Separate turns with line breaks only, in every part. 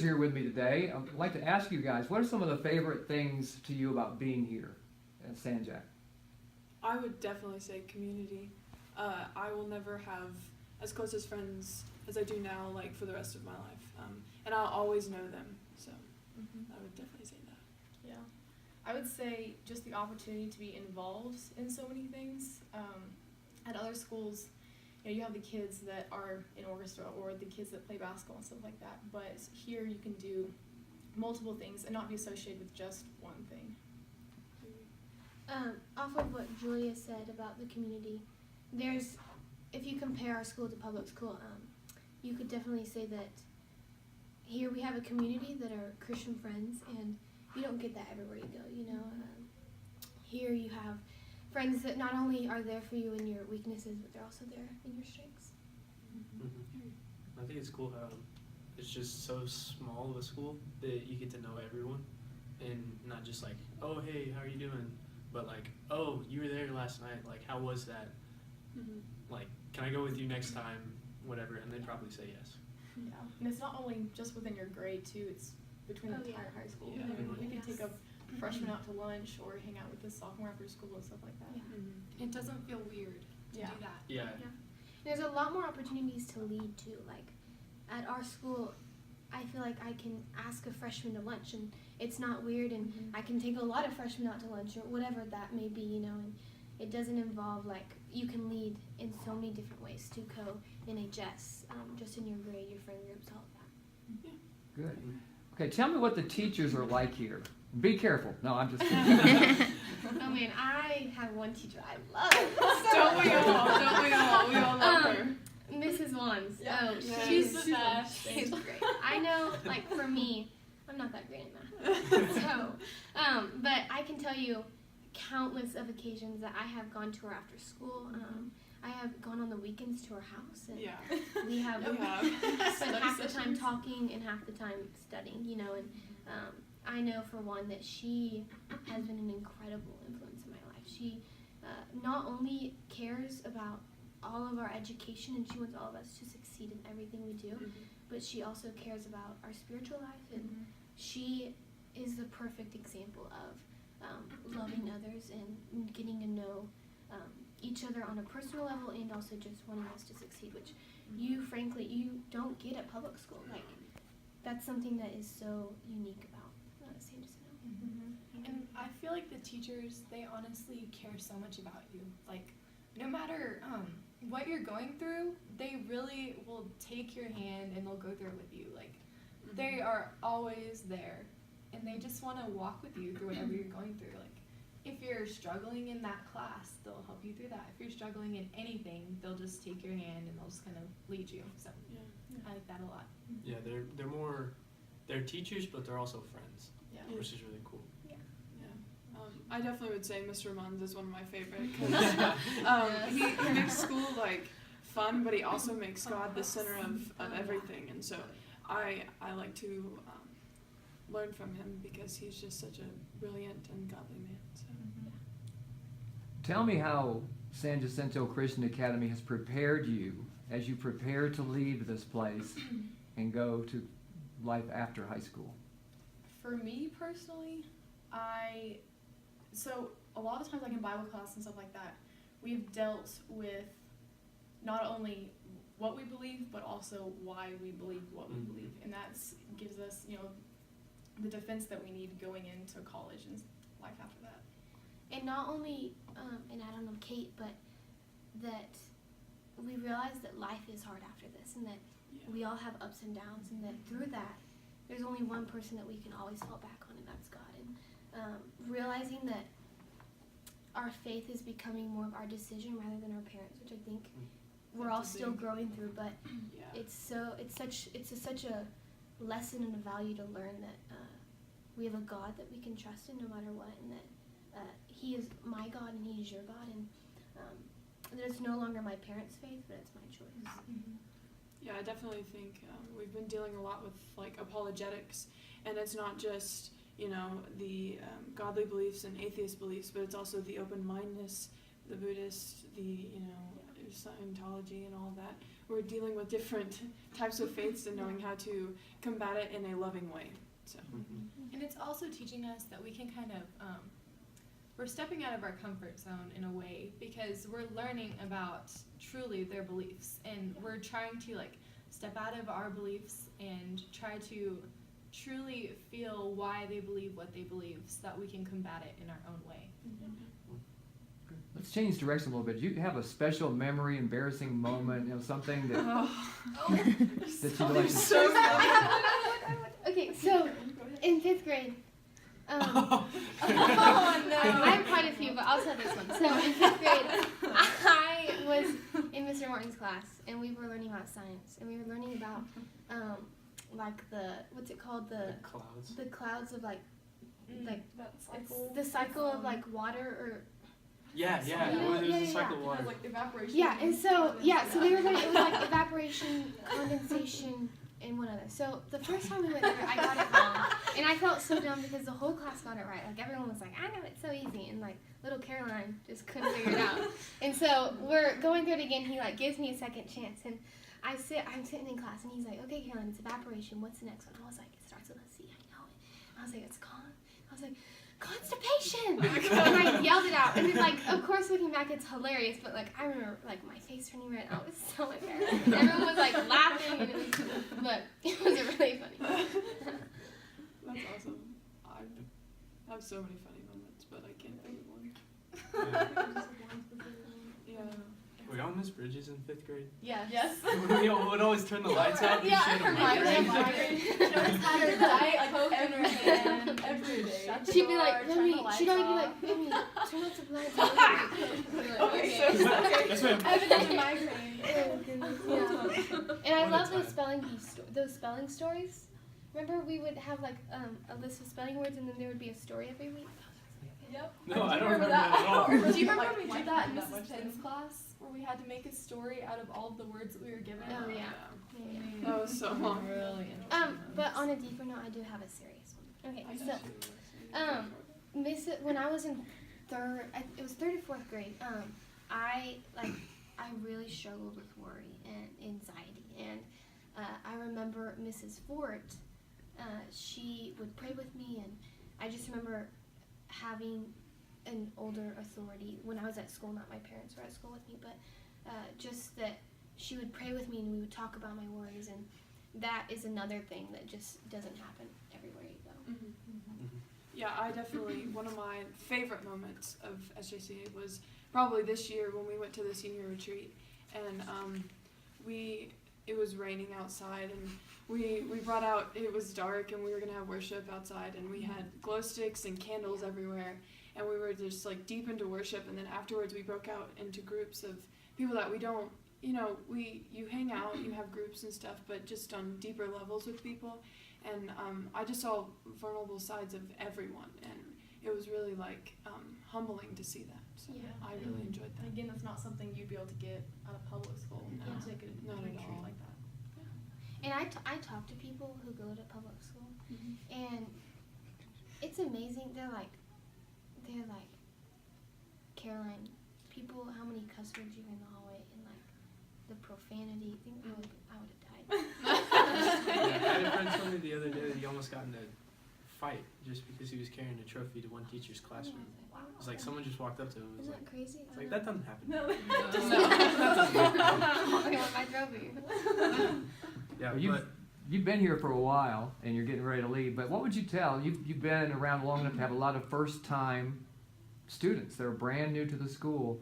Here with me today. I'd like to ask you guys, what are some of the favorite things to you about being here at Sanjak?
I would definitely say community. I will never have as close as friends as I do now, like for the rest of my life, and I'll always know them. So I would definitely say that.
Yeah, I would say just the opportunity to be involved in so many things. At other schools, you have the kids that are in orchestra or the kids that play basketball and stuff like that. But here you can do multiple things and not be associated with just one thing.
Off of what Julia said about the community, if you compare our school to public school, you could definitely say that here we have a community that are Christian friends, and you don't get that everywhere you go, Here you have friends that not only are there for you in your weaknesses, but they're also there in your strengths.
I think it's cool how it's just so small of a school that you get to know everyone, and not just like, oh, hey, how are you doing? But like, oh, you were there last night, like, how was that? Like, can I go with you next time? Whatever, and they'd probably say yes.
Yeah, and it's not only just within your grade too, it's between the entire high school.
Yeah.
You can take a freshman out to lunch or hang out with the sophomore after school and stuff like that.
Yeah.
It doesn't feel weird to do that.
Yeah.
There's a lot more opportunities to lead too. Like at our school, I feel like I can ask a freshman to lunch and it's not weird, and I can take a lot of freshmen out to lunch or whatever that may be, and it doesn't involve you can lead in so many different ways to in a just in your grade, your friend groups, all of that.
Good. Okay, tell me what the teachers are like here. Be careful. No, I'm just kidding.
Oh man, I have one teacher I love.
Don't we all? Don't we all? We all love her.
Mrs. Wands.
Yeah.
Oh,
Yeah.
she's
the best.
She's great. I know, for me, I'm not that great at math. So, but I can tell you countless of occasions that I have gone to her after school. I have gone on the weekends to her house, and we have spent half the time talking and half the time studying, and I know for one that she has been an incredible influence in my life. She not only cares about all of our education, and she wants all of us to succeed in everything we do, but she also cares about our spiritual life, and she is the perfect example of loving others and getting to know each other on a personal level, and also just wanting us to succeed, which you don't get at public school. That's something that is so unique about San Jacinto.
And I feel like the teachers, they honestly care so much about you. No matter what you're going through, they really will take your hand and they'll go through it with you. They are always there, and they just want to walk with you through whatever you're going through. If you're struggling in that class, they'll help you through that. If you're struggling in anything, they'll just take your hand and they'll just kind of lead you. So I like that a lot.
Yeah, they're teachers, but they're also friends, which is really cool.
I definitely would say Mr. Munns is one of my favorite because he makes school fun, but he also makes God the center of everything, and so I like to learn from him because he's just such a brilliant and godly man. So.
Tell me how San Jacinto Christian Academy has prepared you as you prepare to leave this place and go to life after high school.
For me personally, so a lot of times in Bible class and stuff like that, we've dealt with not only what we believe, but also why we believe what we believe. And that gives us, the defense that we need going into college and life after that.
And not only, and I don't know Kate, but that we realize that life is hard after this, and that we all have ups and downs, and that through that, there's only one person that we can always fall back on, and that's God. And realizing that our faith is becoming more of our decision rather than our parents, which I think we're all still growing through, but it's such a lesson and a value to learn that we have a God that we can trust in no matter what, and that He is my God and He is your God, and that it's no longer my parents' faith, but it's my choice.
Yeah, I definitely think we've been dealing a lot with apologetics, and it's not just the godly beliefs and atheist beliefs, but it's also the open-mindedness, the Buddhist, the Scientology and all that. We're dealing with different types of faiths and knowing how to combat it in a loving way. So.
And it's also teaching us that we can kind of, we're stepping out of our comfort zone in a way, because we're learning about truly their beliefs, and we're trying to like step out of our beliefs and try to truly feel why they believe what they believe, so that we can combat it in our own way.
Let's change direction a little bit. You have a special memory, embarrassing moment, something that, that you'd like to
So
Okay, so in 5th grade,
Oh no!
I have quite a few, but I'll tell this one. So in 5th grade, I was in Mr. Martin's class, and we were learning about science, and we were learning about like what's it called,
The clouds.
the clouds of like
That
it's the cycle of like water or
Yeah,
Yeah,
it was
yeah,
a
yeah,
cycle of water.
like evaporation.
yeah, and so they were learning, it was like evaporation, condensation, and one other. So the first time we went there, I got it wrong, and I felt so dumb because the whole class got it right. Like everyone was like, I know it's so easy, and like little Caroline just couldn't figure it out. And so we're going through it again. He like gives me a second chance, and I'm sitting in class, and he's like, okay, Caroline, it's evaporation. What's the next one? I was like, it starts with a C. I know it. I was like, it's I was like, constipation. And I yelled it out, and then like, of course, looking back, it's hilarious. But like, I remember like my face turning red. I was so embarrassed. Everyone was like laughing, and it was really funny.
That's awesome. I have so many funny moments, but I can't think of one. Yeah.
We all missed Bridges in 5th grade.
Yeah. Yes.
We would always turn the lights out.
Yeah,
and she had a
her
migraine.
She always had her diet Coke in her hand every day.
She'd be like, she'd always be like, Mimi, turn off the lights.
Okay, so
That's what
evident migraine.
Oh goodness, yeah. And I love those spelling stories. Remember, we would have like a list of spelling words, and then there would be a story every week.
Yep.
No, I don't remember that at all.
Do you remember
Like,
we
like
did that in
that
Mrs.
much
Penn's class, where we had to make a story out of all of the words that we were given?
Oh yeah. Yeah.
That was so long.
Really interesting.
But on a deeper note, I do have a serious one. Okay,
I
so
just-
when I was in it was 3rd or 4th grade. I really struggled with worry and anxiety, and I remember Mrs. Fort. She would pray with me, and I just remember having an older authority when I was at school. Not my parents were at school with me, but just that she would pray with me, and we would talk about my worries, and that is another thing that just doesn't happen everywhere you go.
Yeah, I definitely, one of my favorite moments of SJCA was probably this year when we went to the senior retreat, and it was raining outside, and we brought out, it was dark, and we were going to have worship outside, and we had glow sticks and candles everywhere, and we were just like deep into worship, and then afterwards we broke out into groups of people that we don't, you hang out, you have groups and stuff, but just on deeper levels with people, and I just saw vulnerable sides of everyone, and it was really like humbling to see that. So
Yeah.
I really enjoyed that.
And again, that's not something you'd be able to get out of public school.
No.
You take a
Not at
retreat
all.
like that.
And I talk to people who go to public school, and it's amazing. They're like, Caroline, people, how many cuss words you hear in the hallway, and like the profanity. I think I would have died.
Yeah, I had a friend tell me the other day that he almost got in a fight just because he was carrying a trophy to one teacher's classroom. It's like someone just walked up to him and was
Isn't
like,
that crazy?
it's like that doesn't happen.
No.
I want my trophy.
Yeah,
Well,
but
you've been here for a while, and you're getting ready to leave, but what would you tell? You've been around long enough to have a lot of first-time students that are brand new to the school.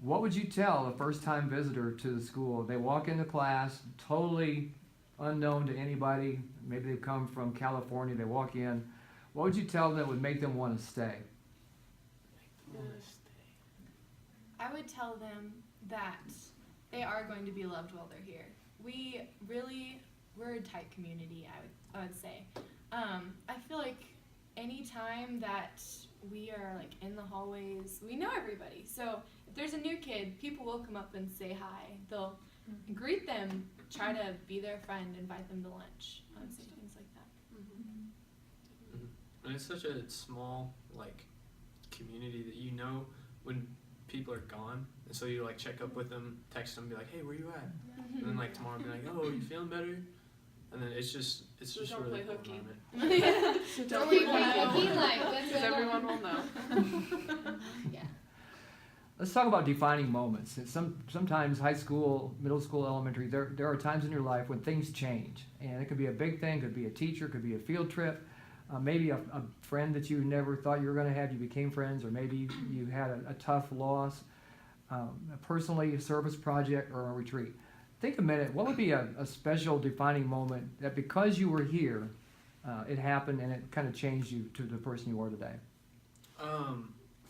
What would you tell a first-time visitor to the school? They walk into class, totally unknown to anybody. Maybe they've come from California. They walk in. What would you tell them that would make them want to stay?
I would tell them that they are going to be loved while they're here. We're a tight community, I would say. I feel like any time that we are like in the hallways, we know everybody. So if there's a new kid, people will come up and say hi. They'll greet them, try to be their friend, invite them to lunch, say things like that.
and it's such a small like community that when people are gone, And so you like check up with them, text them, be like, hey, where you at? And then like tomorrow be like, oh, you feeling better? And then it's just
don't
really
play
cool
hooky.
environment.
So
Don't
don't
we
people
play
know?
hooky? Like, what's
Because
going on?
everyone will know.
Yeah.
Let's talk about defining moments. Sometimes high school, middle school, elementary, there are times in your life when things change. And it could be a big thing, could be a teacher, could be a field trip, maybe a friend that you never thought you were going to have, you became friends, or maybe you had a tough loss, personally, a service project, or a retreat. Think a minute, what would be a special defining moment that because you were here, it happened and it kind of changed you to the person you are today?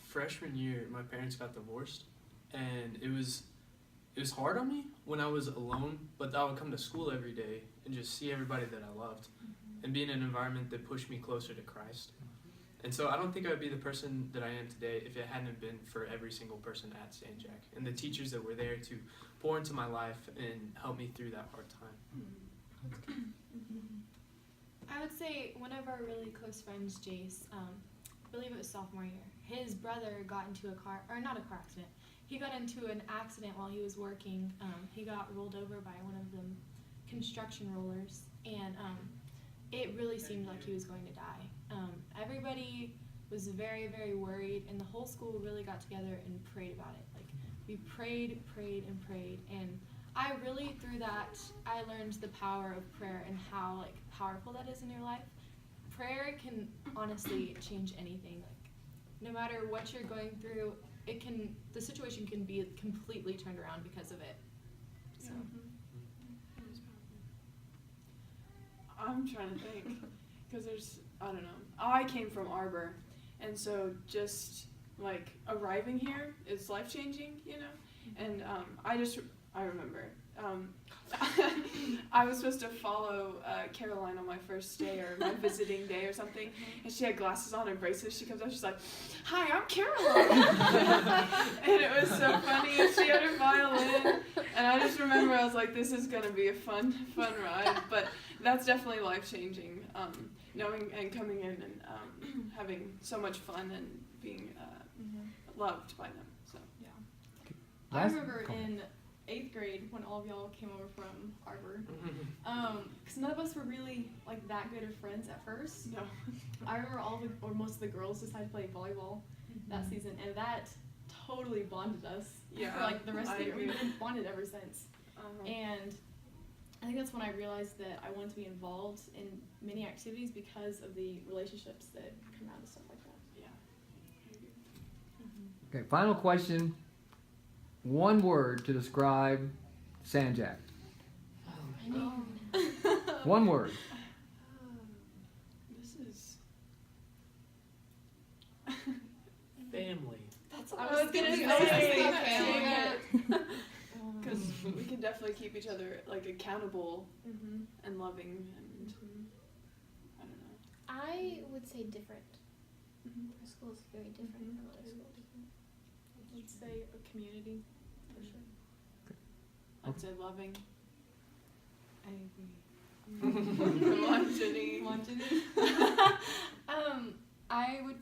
Freshman year, my parents got divorced, and it was hard on me when I was alone, but I would come to school every day and just see everybody that I loved and be in an environment that pushed me closer to Christ. And so I don't think I would be the person that I am today if it hadn't been for every single person at St. Jack and the teachers that were there to pour into my life and help me through that hard time.
I would say one of our really close friends, Jace, I believe it was sophomore year, his brother got into not a car accident. He got into an accident while he was working. He got rolled over by one of the construction rollers, and it really seemed like he was going to die. Everybody was very, very worried, and the whole school really got together and prayed about it. Like, we prayed, and prayed, and I really, through that, I learned the power of prayer and how like powerful that is in your life. Prayer can honestly change anything. Like, no matter what you're going through, the situation can be completely turned around because of it. So.
I'm trying to think, because I don't know. I came from Arbor, and so just like arriving here is life changing, And I remember I was supposed to follow Caroline on my first day or my visiting day or something, and she had glasses on and braces. She comes up, she's like, "Hi, I'm Caroline," and it was so funny. And she had her violin, and I just remember I was like, "This is gonna be a fun ride." But that's definitely life changing. Knowing and coming in and having so much fun and being loved by them. So
Yeah.
Last-
I remember in 8th grade when all of y'all came over from Arbor, because none of us were really like that good of friends at first.
no.
I remember most of the girls decided to play volleyball that season, and that totally bonded us for like the rest of the year. We've been bonded ever since. And I think that's when I realized that I wanted to be involved in many activities because of the relationships that come out of stuff like that.
Yeah.
Okay, final question. One word to describe Sanjak. One word.
This is.
Family.
That's
I was gonna say family.
Because we can definitely keep each other like accountable and loving, and I don't know.
I would say different. Our school is very different from other schools.
I'd say a community, for sure.
I'd say loving.
I agree.
Come on, Jenny.
I would